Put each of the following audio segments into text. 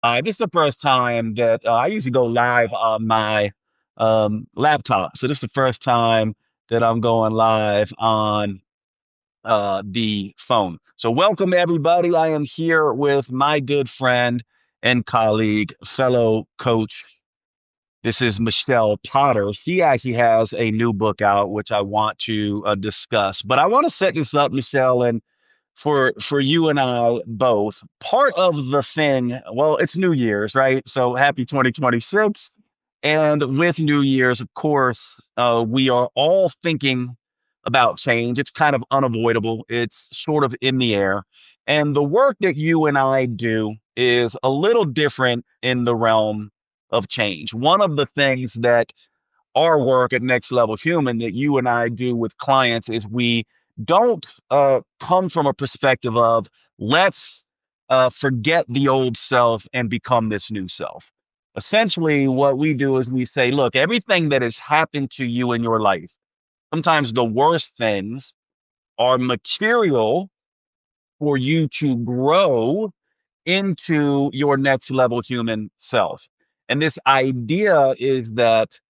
live. This is the first time that I usually go live on my laptop. So this is the first time that I'm going live on the phone. So welcome everybody. I am here with my good friend and colleague, fellow coach. This is Michelle Potter. She actually has a new book out, which I want to discuss. But I want to set this up, Michelle, and for you and I both, part of the thing, well, it's New Year's, right? So happy 2026. And with New Year's, of course, we are all thinking about change. It's kind of unavoidable. It's sort of in the air. And the work that you and I do is a little different in the realm of change. One of the things that our work at Next Level Human that you and I do with clients is we don't come from a perspective of let's forget the old self and become this new self. Essentially, what we do is we say, look, everything that has happened to you in your life, sometimes the worst things are material for you to grow into your next level human self. And this idea is that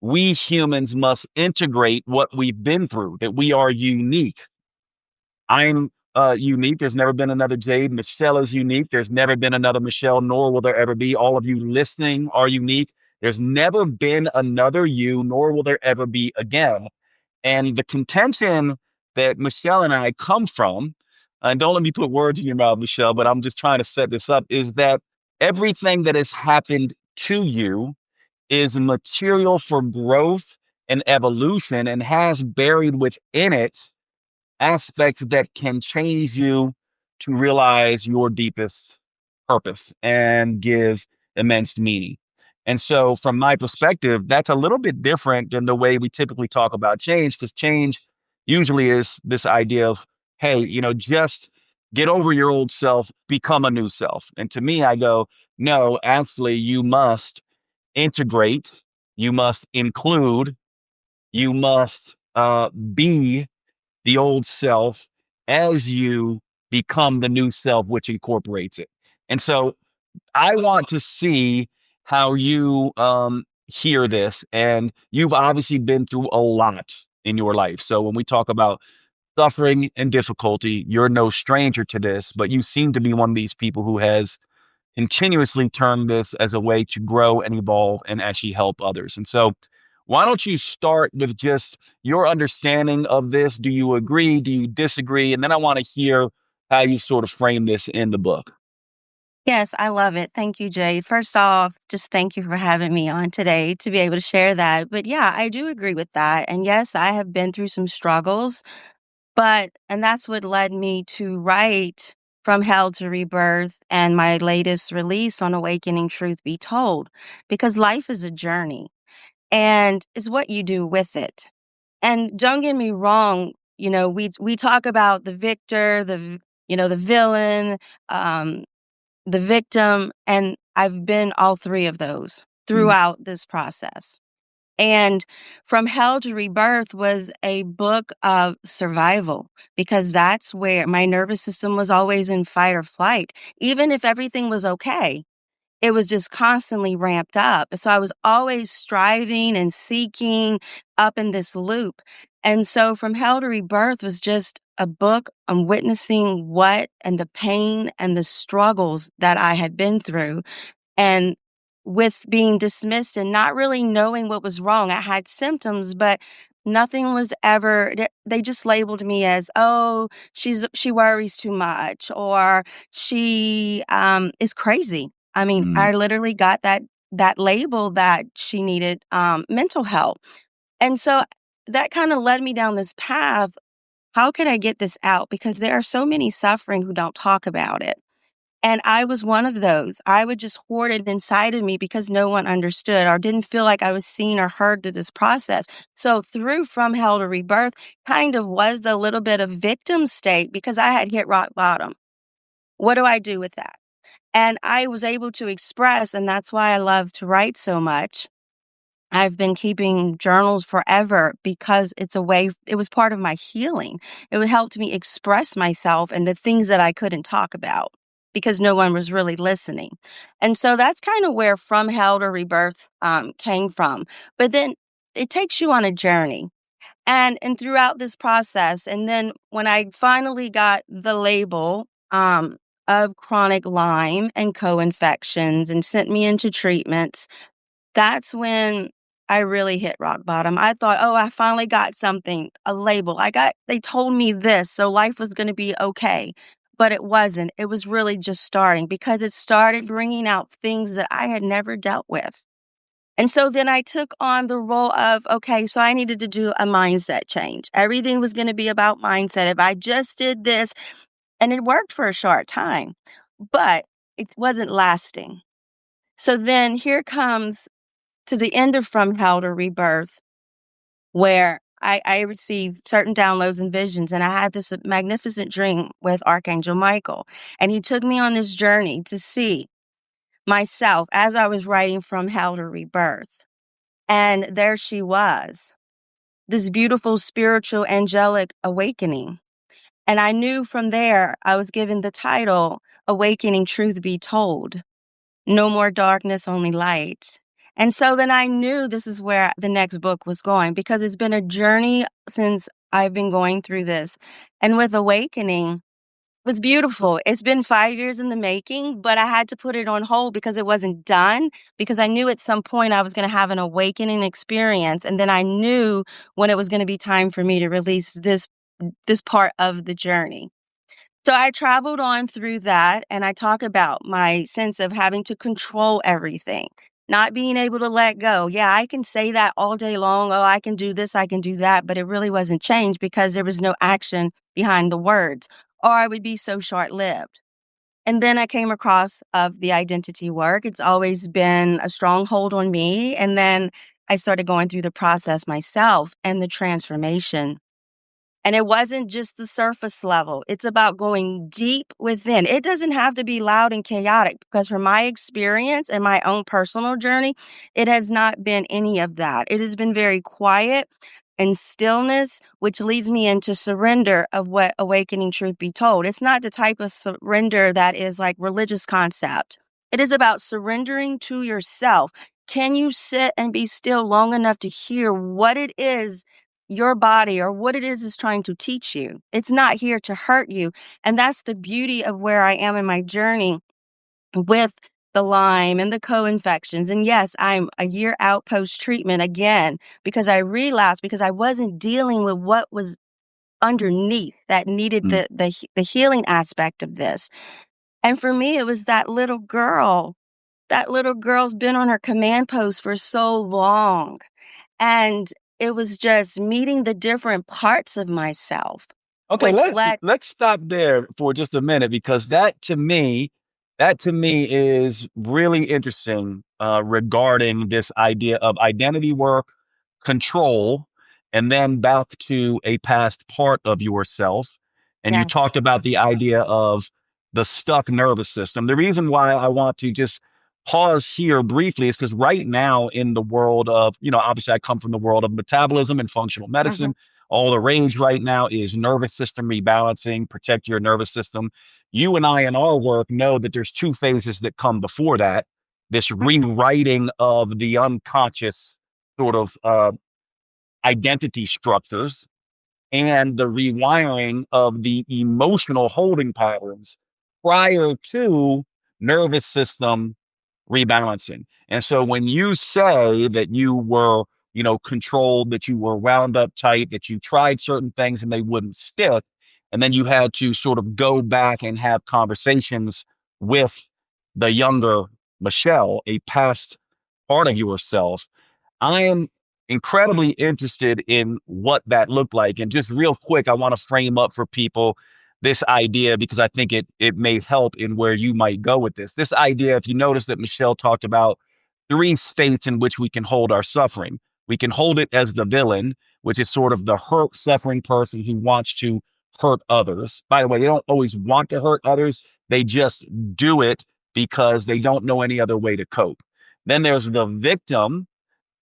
we humans must integrate what we've been through, that we are unique. I'm unique. There's never been another Jade. Michelle is unique. There's never been another Michelle, nor will there ever be. All of you listening are unique. There's never been another you, nor will there ever be again. And the contention that Michelle and I come from, and don't let me put words in your mouth, Michelle, but I'm just trying to set this up, is that everything that has happened to you is material for growth and evolution and has buried within it aspects that can change you to realize your deepest purpose and give immense meaning. And so, from my perspective, that's a little bit different than the way we typically talk about change, because change usually is this idea of, hey, just get over your old self, become a new self. And to me, I go, no, actually, you must integrate, you must include, you must be the old self as you become the new self, which incorporates it. And so I want to see how you hear this. And you've obviously been through a lot in your life. So when we talk about suffering and difficulty, you're no stranger to this, but you seem to be one of these people who has continuously turned this as a way to grow and evolve and actually help others. And so, why don't you start with just your understanding of this? Do you agree? Do you disagree? And then I want to hear how you sort of frame this in the book. Yes, I love it. Thank you, Jade. First off, just thank you for having me on today to be able to share that. But yeah, I do agree with that. And yes, I have been through some struggles, and that's what led me to write From Hell to Rebirth and my latest release on Awakening Truth Be Told, because life is a journey and it's what you do with it. And don't get me wrong, we talk about the victor, the villain, um, the victim, and I've been all three of those Mm, throughout this process. And From Hell to Rebirth was a book of survival because that's where my nervous system was always in fight or flight. Even if everything was okay, it was just constantly ramped up. So I was always striving and seeking up in this loop. And so From Hell to Rebirth was just a book on witnessing what and the pain and the struggles that I had been through. And with being dismissed and not really knowing what was wrong, I had symptoms, but nothing was ever, they just labeled me as, oh, she worries too much, or she is crazy. I mean, mm, I literally got that label that she needed mental help. And so that kind of led me down this path. How could I get this out? Because there are so many suffering who don't talk about it. And I was one of those. I would just hoard it inside of me because no one understood or didn't feel like I was seen or heard through this process. So through From Hell to Rebirth kind of was a little bit of victim state because I had hit rock bottom. What do I do with that? And I was able to express, and that's why I love to write so much. I've been keeping journals forever because it was part of my healing. It would help me express myself and the things that I couldn't talk about because no one was really listening. And so that's kind of where From Hell to Rebirth came from. But then it takes you on a journey. And throughout this process, and then when I finally got the label of chronic Lyme and co-infections and sent me into treatments, that's when I really hit rock bottom. I thought, oh, I finally got something, a label. They told me this, so life was going to be okay. But it wasn't. It was really just starting because it started bringing out things that I had never dealt with. And so then I took on the role of, okay, so I needed to do a mindset change. Everything was going to be about mindset. If I just did this, and it worked for a short time, but it wasn't lasting. So then here comes to the end of From Hell to Rebirth, where I received certain downloads and visions, and I had this magnificent dream with Archangel Michael. And he took me on this journey to see myself as I was writing From Hell to Rebirth. And there she was, this beautiful spiritual angelic awakening. And I knew from there I was given the title, Awakening Truth Be Told. No more darkness, only light. And so then I knew this is where the next book was going because it's been a journey since I've been going through this. And with Awakening, it was beautiful. It's been 5 years in the making, but I had to put it on hold because it wasn't done, because I knew at some point I was going to have an awakening experience. And then I knew when it was going to be time for me to release this part of the journey. So I traveled on through that, and I talk about my sense of having to control everything, not being able to let go. Yeah, I can say that all day long. Oh, I can do this, I can do that, but it really wasn't changed because there was no action behind the words, or I would be so short-lived. And then I came across of the identity work. It's always been a stronghold on me. And then I started going through the process myself and the transformation. And it wasn't just the surface level. It's about going deep within. It doesn't have to be loud and chaotic because from my experience and my own personal journey, it has not been any of that. It has been very quiet and stillness, which leads me into surrender of what awakening truth be told. It's not the type of surrender that is like religious concept. It is about surrendering to yourself. Can you sit and be still long enough to hear what it is your body or what it is trying to teach you? It's not here to hurt you. And that's the beauty of where I am in my journey with the Lyme and the co-infections. And yes, I'm a year out post-treatment again because I relapsed because I wasn't dealing with what was underneath that needed Mm. the healing aspect of this. And for me, it was that little girl. That little girl's been on her command post for so long. And it was just meeting the different parts of myself, Okay, which led. let's stop there for just a minute because that to me is really interesting regarding this idea of identity work, control, and then back to a past part of yourself. And you Yes. talked about the idea of the stuck nervous system. The reason why I want to just pause here briefly is because right now in the world of, obviously I come from the world of metabolism and functional Hmm. medicine. All the rage right now is nervous system rebalancing, protect your nervous system. You and I in our work know that there's two phases that come before that. This rewriting of the unconscious sort of identity structures and the rewiring of the emotional holding patterns prior to nervous system rebalancing. And so when you say that you were, controlled, that you were wound up tight, that you tried certain things and they wouldn't stick, and then you had to sort of go back and have conversations with the younger Michelle, a past part of yourself, I am incredibly interested in what that looked like. And just real quick, I want to frame up for people this idea because I think it may help in where you might go with this. This idea, if you notice that Michelle talked about three states in which we can hold our suffering. We can hold it as the villain, which is sort of the hurt, suffering person who wants to hurt others. By the way, they don't always want to hurt others. They just do it because they don't know any other way to cope. Then there's the victim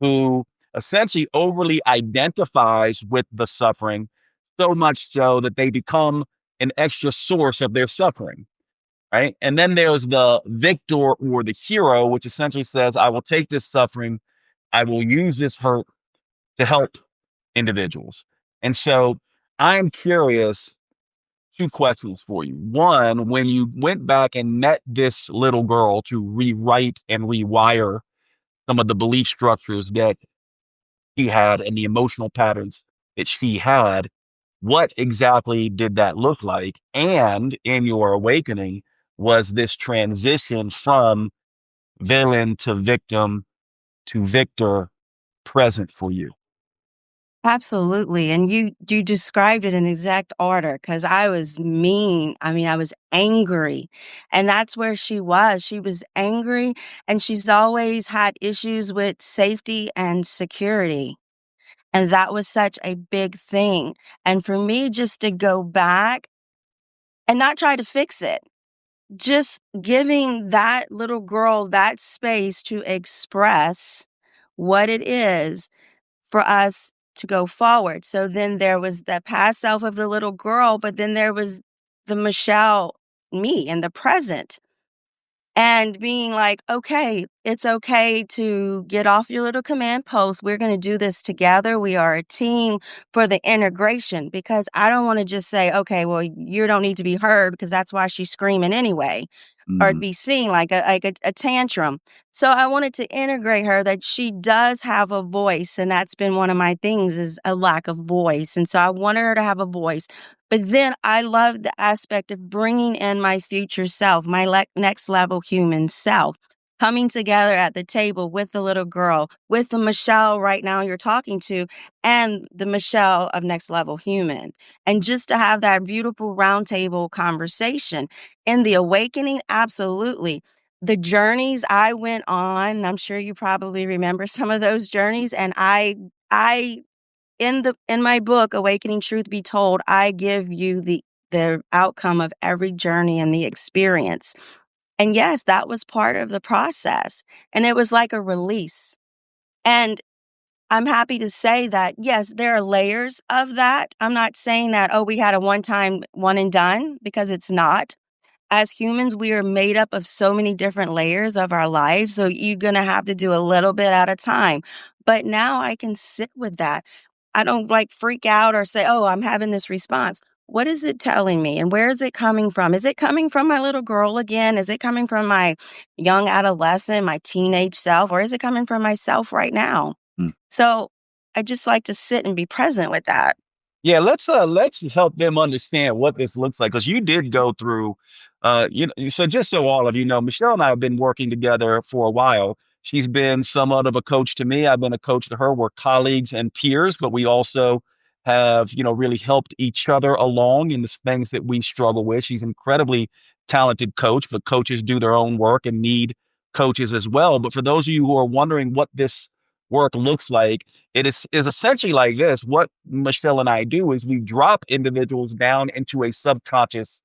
who essentially overly identifies with the suffering, so much so that they become an extra source of their suffering. right? And then there's the victor or the hero, which essentially says, I will take this suffering, I will use this hurt to help individuals. And so I'm curious, two questions for you. One, when you went back and met this little girl to rewrite and rewire some of the belief structures that she had and the emotional patterns that she had, what exactly did that look like? And in your awakening, was this transition from villain to victim to victor present for you? Absolutely, and you described it in exact order because I was mean. I mean, I was angry, and that's where she was. She was angry, and she's always had issues with safety and security, and that was such a big thing. And for me just to go back and not try to fix it, just giving that little girl that space to express what it is for us to go forward. So then there was the past self of the little girl, but then there was the Michelle, me in the present, and being like, okay, it's okay to get off your little command post. We're going to do this together. We are a team for the integration because I don't want to just say, okay, well, you don't need to be heard because that's why she's screaming anyway or Mm, be seen like a tantrum. So I wanted to integrate her that she does have a voice, and that's been one of my things is a lack of voice. And so I wanted her to have a voice. But then I love the aspect of bringing in my future self, my next level human self, coming together at the table with the little girl, with the Michelle right now you're talking to, and the Michelle of next level human. And just to have that beautiful roundtable conversation in the awakening, absolutely. The journeys I went on, I'm sure you probably remember some of those journeys, and I in my book, Awakening Truth Be Told, I give you the outcome of every journey and the experience. And yes, that was part of the process. And it was like a release. And I'm happy to say that, yes, there are layers of that. I'm not saying that, oh, we had a one time, one and done, because it's not. As humans, we are made up of so many different layers of our lives. So you're going to have to do a little bit at a time. But now I can sit with that. I don't like freak out or say, oh, I'm having this response. What is it telling me? And where is it coming from? Is it coming from my little girl again? Is it coming from my young adolescent, my teenage self? Or is it coming from myself right now? mm. So I just like to sit and be present with that. Yeah, let's help them understand what this looks like because you did go through so just so all of you know, Michelle and I have been working together for a while. She's been somewhat of a coach to me. I've been a coach to her. We're colleagues and peers, but we also have, really helped each other along in the things that we struggle with. She's an incredibly talented coach, but coaches do their own work and need coaches as well. But for those of you who are wondering what this work looks like, it is essentially like this. What Michelle and I do is we drop individuals down into a subconscious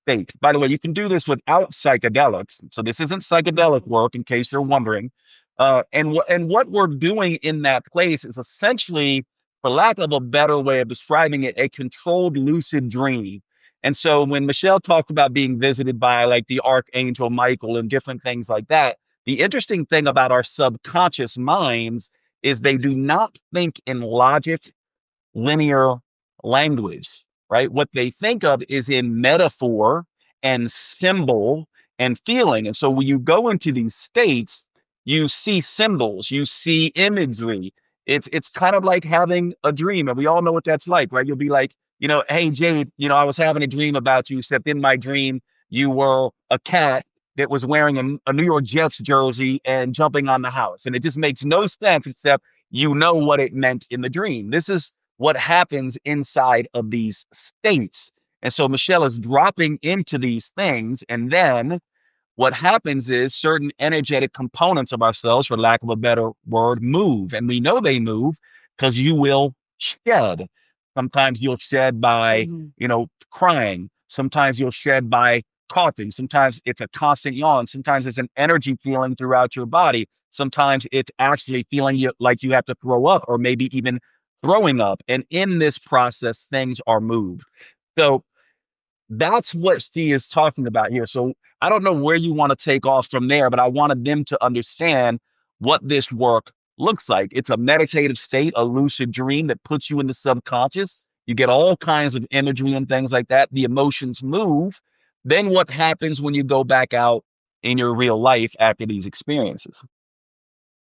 state. By the way, you can do this without psychedelics. So this isn't psychedelic work, in case you're wondering. And what we're doing in that place is essentially, for lack of a better way of describing it, a controlled lucid dream. And so when Michelle talked about being visited by like the Archangel Michael and different things like that, the interesting thing about our subconscious minds is they do not think in logic linear language, right? What they think of is in metaphor and symbol and feeling. And so when you go into these states, you see symbols, you see imagery. It's kind of like having a dream, and we all know what that's like, right? You'll be like, hey Jade, I was having a dream about you, except in my dream you were a cat that was wearing a New York Jets jersey and jumping on the house, and it just makes no sense except you know what it meant in the dream. This is what happens inside of these states. And so Michelle is dropping into these things. And then what happens is certain energetic components of ourselves, for lack of a better word, move. And we know they move because you will shed. Sometimes you'll shed by, Mhm. crying. Sometimes you'll shed by coughing. Sometimes it's a constant yawn. Sometimes it's an energy feeling throughout your body. Sometimes it's actually feeling like you have to throw up or maybe even throwing up. And in this process, things are moved. So that's what she is talking about here. So I don't know where you want to take off from there, but I wanted them to understand what this work looks like. It's a meditative state, a lucid dream that puts you in the subconscious. You get all kinds of imagery and things like that. The emotions move. Then what happens when you go back out in your real life after these experiences?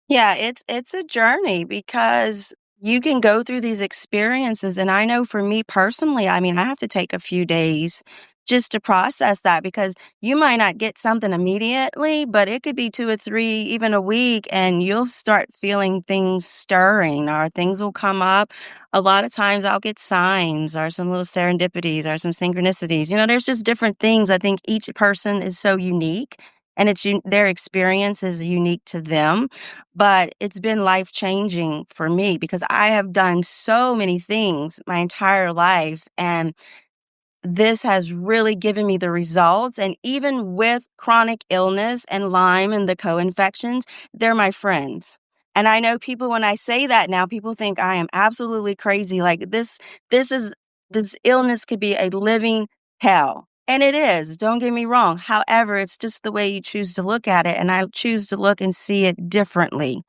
Yeah, it's a journey because you can go through these experiences, and I know for me personally, I mean, I have to take a few days just to process that because you might not get something immediately, but it could be 2 or 3, even a week, and you'll start feeling things stirring or things will come up. A lot of times I'll get signs or some little serendipities or some synchronicities. There's just different things. I think each person is so unique and their experience is unique to them. But it's been life changing for me because I have done so many things my entire life. And this has really given me the results. And even with chronic illness and Lyme and the co-infections, they're my friends. And I know people, when I say that now, people think I am absolutely crazy. Like this is, this illness could be a living hell. And it is, don't get me wrong. However, it's just the way you choose to look at it. And I choose to look and see it differently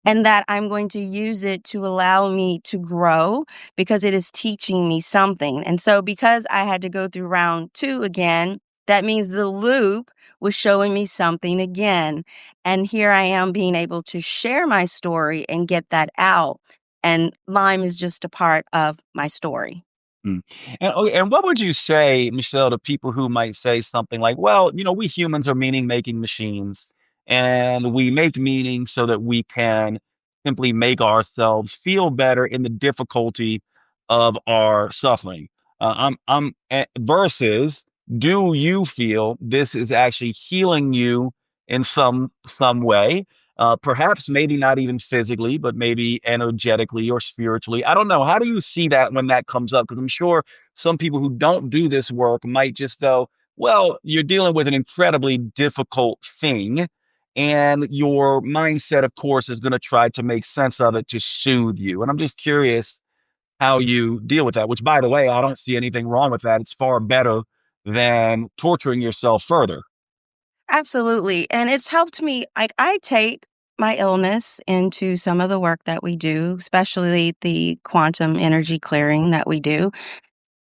and that I'm going to use it to allow me to grow because it is teaching me something. And so, because I had to go through round 2 again, that means the loop was showing me something again. And here I am being able to share my story and get that out. And Lyme is just a part of my story. Mm. And okay, and what would you say, Michelle, to people who might say something like, well, we humans are meaning making machines, and we make meaning so that we can simply make ourselves feel better in the difficulty of our suffering. Versus, do you feel this is actually healing you in some way? Perhaps maybe not even physically, but maybe energetically or spiritually. I don't know. How do you see that when that comes up? Because I'm sure some people who don't do this work might just go, well, you're dealing with an incredibly difficult thing. And your mindset, of course, is going to try to make sense of it to soothe you. And I'm just curious how you deal with that, which, by the way, I don't see anything wrong with that. It's far better than torturing yourself further. Absolutely. And it's helped me. I take my illness into some of the work that we do, especially the quantum energy clearing that we do,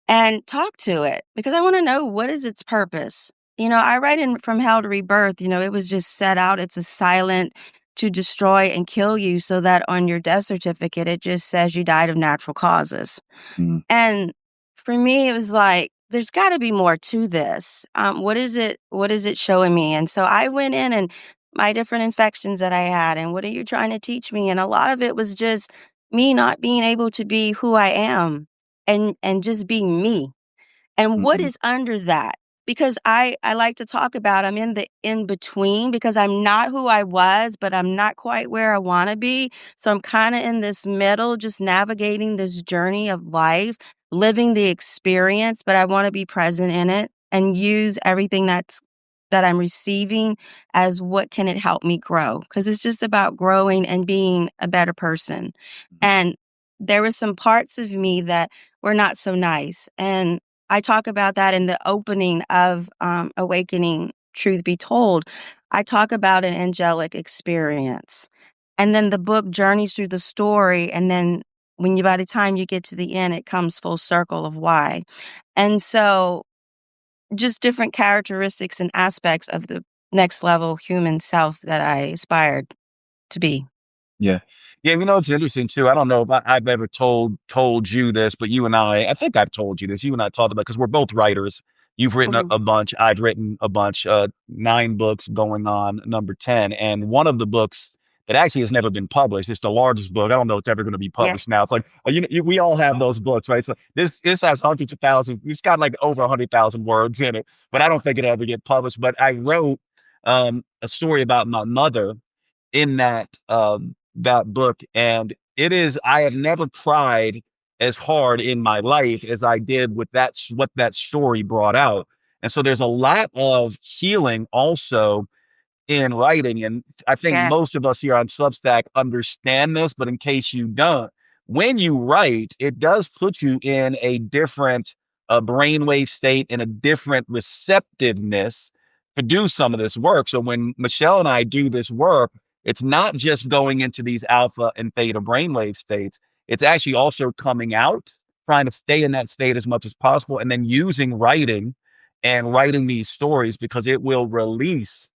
and talk to it because I want to know what is its purpose. I write in From Hell to Rebirth, it was just set out. It's a silent to destroy and kill you so that on your death certificate, it just says you died of natural causes. Mm, And for me, it was like, there's got to be more to this. What is it? What is it showing me? And so I went in and my different infections that I had, and what are you trying to teach me? And a lot of it was just me not being able to be who I am and just being me. And what mhm, is under that? Because I like to talk about I'm in the in between because I'm not who I was, but I'm not quite where I want to be. So I'm kind of in this middle, just navigating this journey of life, living the experience, but I want to be present in it and use everything that I'm receiving as what can it help me grow? Because it's just about growing and being a better person. mhm, And there were some parts of me that were not so nice. And I talk about that in the opening of Awakening Truth Be Told. I talk about an angelic experience. And then the book journeys through the story. And then by the time you get to the end, it comes full circle of why. And so just different characteristics and aspects of the next level human self that I aspired to be. yeah. Yeah, it's interesting too. I don't know if I've ever told you this, but I think I've told you this. You and I talked about because we're both writers. You've written Mhm. a bunch. I've written a bunch. 9 books going on number 10, and one of the books that actually has never been published. It's the largest book. I don't know if it's ever going to be Yeah. published now. It's like we all have those books, right? So this has hundreds of thousands. It's got like over 100,000 words in it, but I don't think it'll ever get published. But I wrote a story about my mother in that book, and it is I have never cried as hard in my life as I did with what that story brought out. And so there's a lot of healing also in writing, and I think Yeah. most of us here on Substack understand this, but in case you don't, when you write, it does put you in a different brainwave state and a different receptiveness to do some of this work. So when Michelle and I do this work, it's not just going into these alpha and theta brainwave states. It's actually also coming out, trying to stay in that state as much as possible, and then using writing and writing these stories because it will release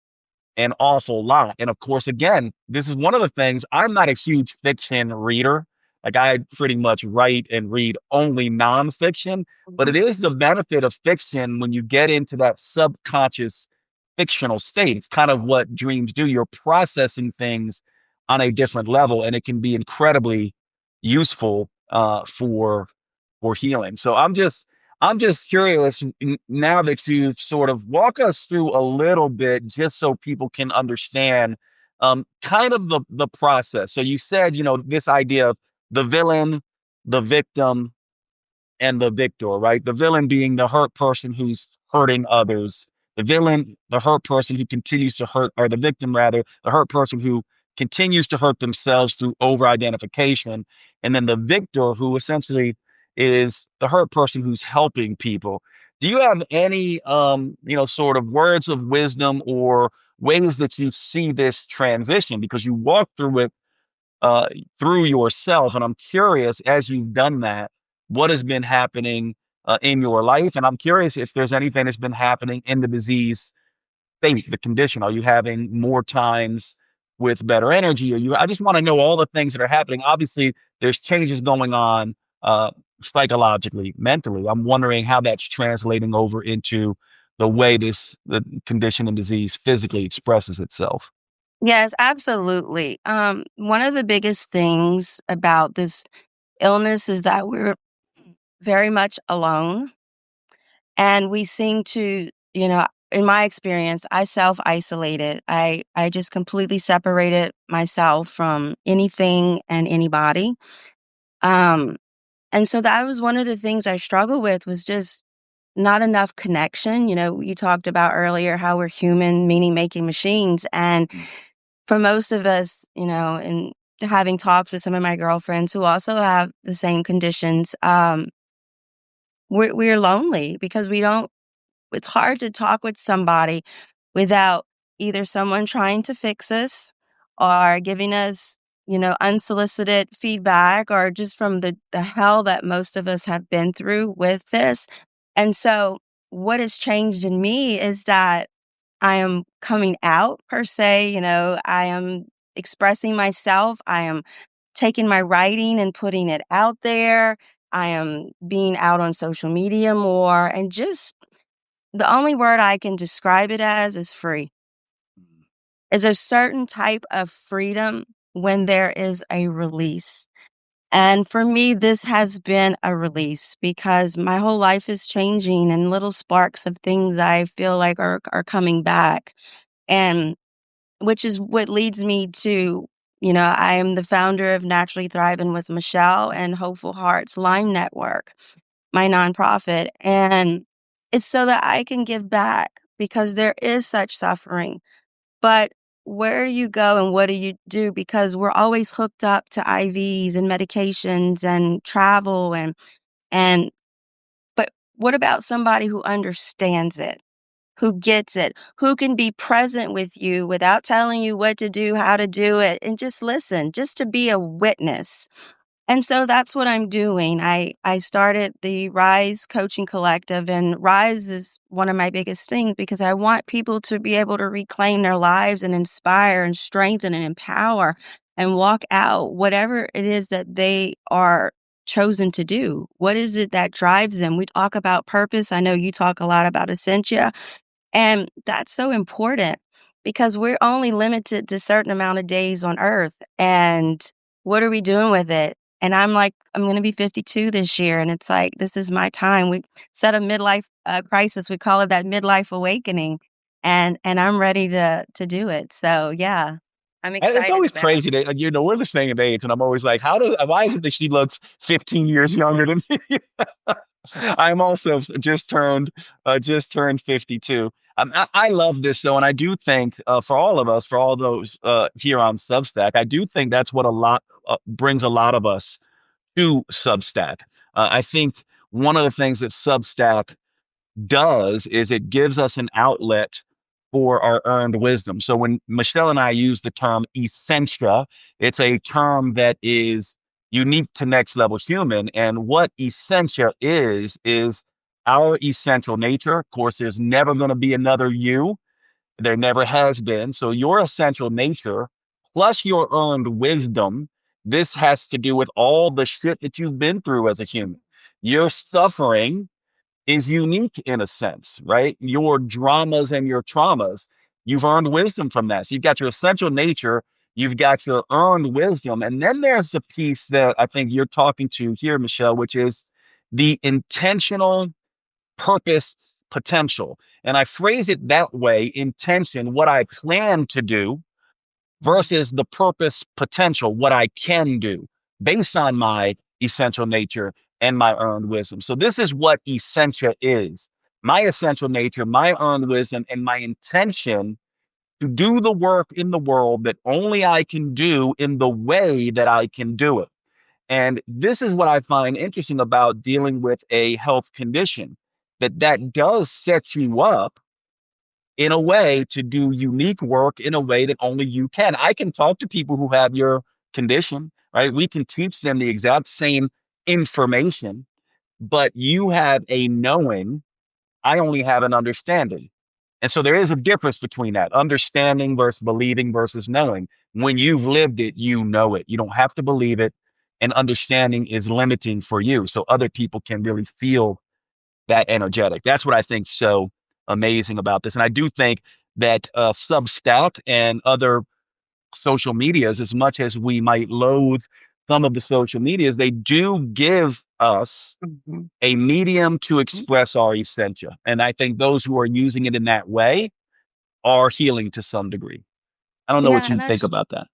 an awful lot. And of course, again, this is one of the things. I'm not a huge fiction reader. Like I pretty much write and read only nonfiction, but it Mhm. is the benefit of fiction when you get into that subconscious fictional state. It's kind of what dreams do. You're processing things on a different level, and it can be incredibly useful for healing. So I'm just curious now that you sort of walk us through a little bit, just so people can understand kind of the process. So you said, this idea of the villain, the victim, and the victor, right? The villain being the hurt person who's hurting others. The villain, the hurt person who continues to hurt, or the victim rather, the hurt person who continues to hurt themselves through over identification. And then the victor, who essentially is the hurt person who's helping people. Do you have any, sort of words of wisdom or ways that you see this transition? Because you walk through it uh, through yourself. And I'm curious, as you've done that, what has been happening in your life? And I'm curious if there's anything that's been happening in the disease state, the condition. Are you having more times with better energy? I just want to know all the things that are happening. Obviously, there's changes going on psychologically, mentally. I'm wondering how that's translating over into the condition and disease physically expresses itself. Yes, absolutely. One of the biggest things about this illness is that we're very much alone, and we seem to, in my experience, I self-isolated. I just completely separated myself from anything and anybody. Um, and so that was one of the things I struggled with was just not enough connection. You talked about earlier how we're human, meaning making machines. And for most of us, and having talks with some of my girlfriends who also have the same conditions, we're lonely because we don't, it's hard to talk with somebody without either someone trying to fix us or giving us, unsolicited feedback or just from the hell that most of us have been through with this. And so what has changed in me is that I am coming out per se, I am expressing myself. I am taking my writing and putting it out there. I am being out on social media more and just the only word I can describe it as is free. Is a certain type of freedom when there is a release. And for me, this has been a release because my whole life is changing and little sparks of things I feel like are coming back. And which is what leads me to, I am the founder of Naturally Thriving with Michelle and Hopeful Hearts Lyme Network, my nonprofit. And it's so that I can give back because there is such suffering. But where do you go and what do you do? Because we're always hooked up to IVs and medications and travel and but what about somebody who understands it, who gets it, who can be present with you without telling you what to do, how to do it, and just listen, just to be a witness? And so that's what I'm doing. I started the Rise Coaching Collective, and Rise is one of my biggest things because I want people to be able to reclaim their lives and inspire and strengthen and empower and walk out whatever it is that they are chosen to do. What is it that drives them? We talk about purpose. I know you talk a lot about Essentia, and that's so important because we're only limited to a certain amount of days on earth. And what are we doing with it? And I'm like, I'm going to be 52 this year. And it's like, this is my time. We set a midlife crisis. We call it that midlife awakening. And I'm ready to do it. So yeah, I'm And it's excited always about crazy that, we're the same age, and I'm always like, why is it that she looks 15 years younger than me? I'm also just turned 52. I love this though, and I do think for all of us, for all those here on Substack, I do think that's what a lot brings a lot of us to Substack. I think one of the things that Substack does is it gives us an outlet for our earned wisdom. So when Michelle and I use the term essentia, it's a term that is unique to Next Level Human. And what essentia is our essential nature. Of course, there's never going to be another you. There never has been. So your essential nature plus your earned wisdom, this has to do with all the shit that you've been through as a human. Your suffering is unique in a sense, right? Your dramas and your traumas, you've earned wisdom from that. So you've got your essential nature, you've got your earned wisdom. And then there's the piece that I think you're talking to here, Michelle, which is the intentional purpose potential. And I phrase it that way, intention, what I plan to do versus the purpose potential, what I can do based on my essential nature and my earned wisdom. So this is what essentia is. My essential nature, my earned wisdom, and my intention to do the work in the world that only I can do in the way that I can do it. And this is what I find interesting about dealing with a health condition, that does set you up in a way to do unique work in a way that only you can. I can talk to people who have your condition, right? We can teach them the exact same information, but you have a knowing, I only have an understanding. And so there is a difference between that understanding versus believing versus knowing. When you've lived it, you know it. You don't have to believe it. And understanding is limiting for you. So other people can really feel that energetic. That's what I think so amazing about this. And I do think that Substack and other social medias, as much as we might loathe some of the social medias, they do give us Mhm. a medium to express our essentia. And I think those who are using it in that way are healing to some degree. I don't know Yeah, what and you think about that.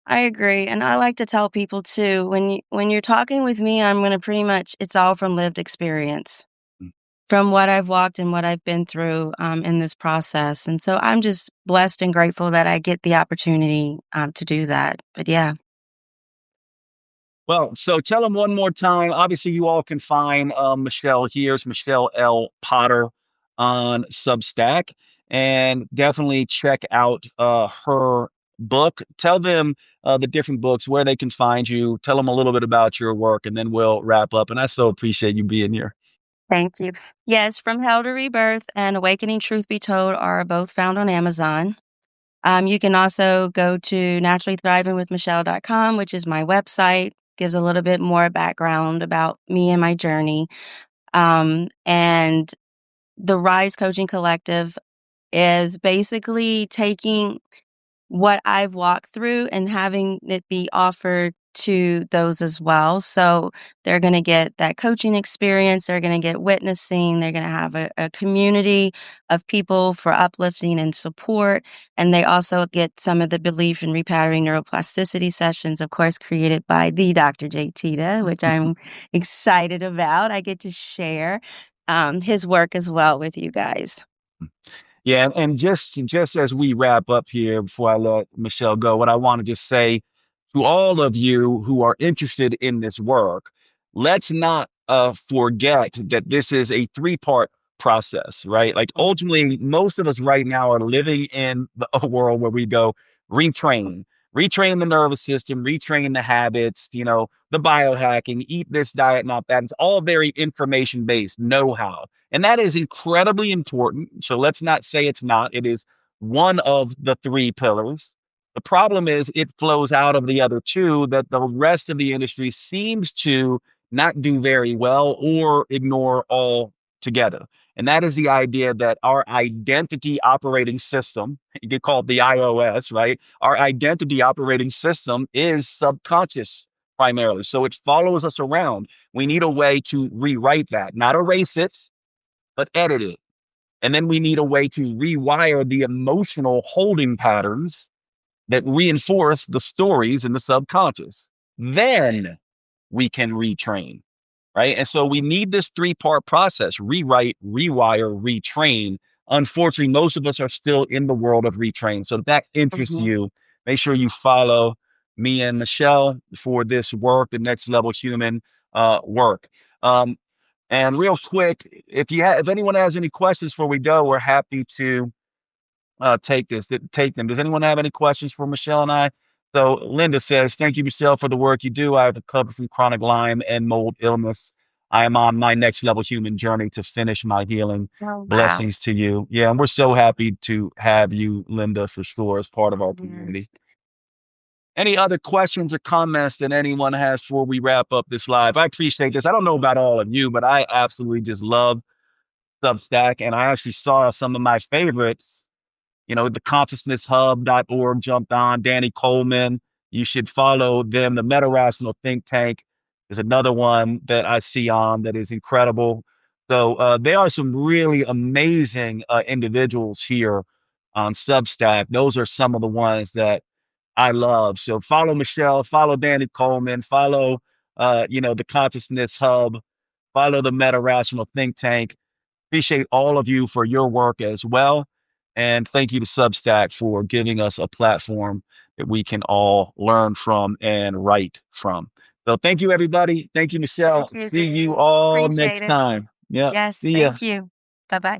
I agree, and I like to tell people too, when you're talking with me, I'm gonna pretty much it's all from lived experience, from what I've walked and what I've been through, in this process, and so I'm just blessed and grateful that I get the opportunity, to do that, but yeah. Well, so tell them one more time. Obviously, you all can find Michelle here. It's Michelle L. Potter on Substack. And definitely check out her book. Tell them the different books, where they can find you. Tell them a little bit about your work, and then we'll wrap up. And I so appreciate you being here. Thank you. Yes, From Hell to Rebirth and Awakening Truth Be Told are both found on Amazon. You can also go to naturallythrivingwithmichelle.com, which is my website, gives a little bit more background about me and my journey. And the Rise Coaching Collective is basically taking what I've walked through and having it be offered to those as well. So they're going to get that coaching experience, they're going to get witnessing, they're going to have a community of people for uplifting and support. And they also get some of the belief and repatterning neuroplasticity sessions, of course, created by the Dr. Jade Teta, which I'm excited about. I get to share his work as well with you guys. Yeah, and just as we wrap up here before I let Michelle go, what I want to just say to all of you who are interested in this work, let's not forget that this is a three-part process, right? Like ultimately, most of us right now are living in a world where we go retrain, retrain the nervous system, retrain the habits, the biohacking, eat this diet, not that. It's all very information based, know-how. And that is incredibly important. So let's not say it's not. It is one of the three pillars. The problem is it flows out of the other two that the rest of the industry seems to not do very well or ignore altogether. And that is the idea that our identity operating system, you could call it the iOS, right? Our identity operating system is subconscious primarily. So it follows us around. We need a way to rewrite that, not erase it, but edit it. And then we need a way to rewire the emotional holding patterns that reinforce the stories in the subconscious. Then we can retrain, right? And so we need this three-part process: rewrite, rewire, retrain. Unfortunately, most of us are still in the world of retrain. So if that interests Mhm. you, make sure you follow me and Michelle for this work, the next level human work. Um, And real quick, if anyone has any questions before we go, we're happy to take them. Does anyone have any questions for Michelle and I? So Linda says, "Thank you, Michelle, for the work you do. I have recovered from chronic Lyme and mold illness. I am on my next level human journey to finish my healing. Oh, wow. Blessings to you." Yeah, and we're so happy to have you, Linda, for sure, as part of our Mhm. community. Any other questions or comments that anyone has before we wrap up this live? I appreciate this. I don't know about all of you, but I absolutely just love Substack, and I actually saw some of my favorites. The consciousnesshub.org jumped on. Danny Coleman, you should follow them. The Meta Rational Think Tank is another one that I see on that is incredible. So there are some really amazing individuals here on Substack. Those are some of the ones that I love. So follow Michelle, follow Danny Coleman, follow the Consciousness Hub, follow the Meta Rational Think Tank. Appreciate all of you for your work as well. And thank you to Substack for giving us a platform that we can all learn from and write from. So thank you, everybody. Thank you, Thank Michelle. you, See Jade. you all Appreciate next it. time. Yep. Yes, See ya. thank you. Bye bye.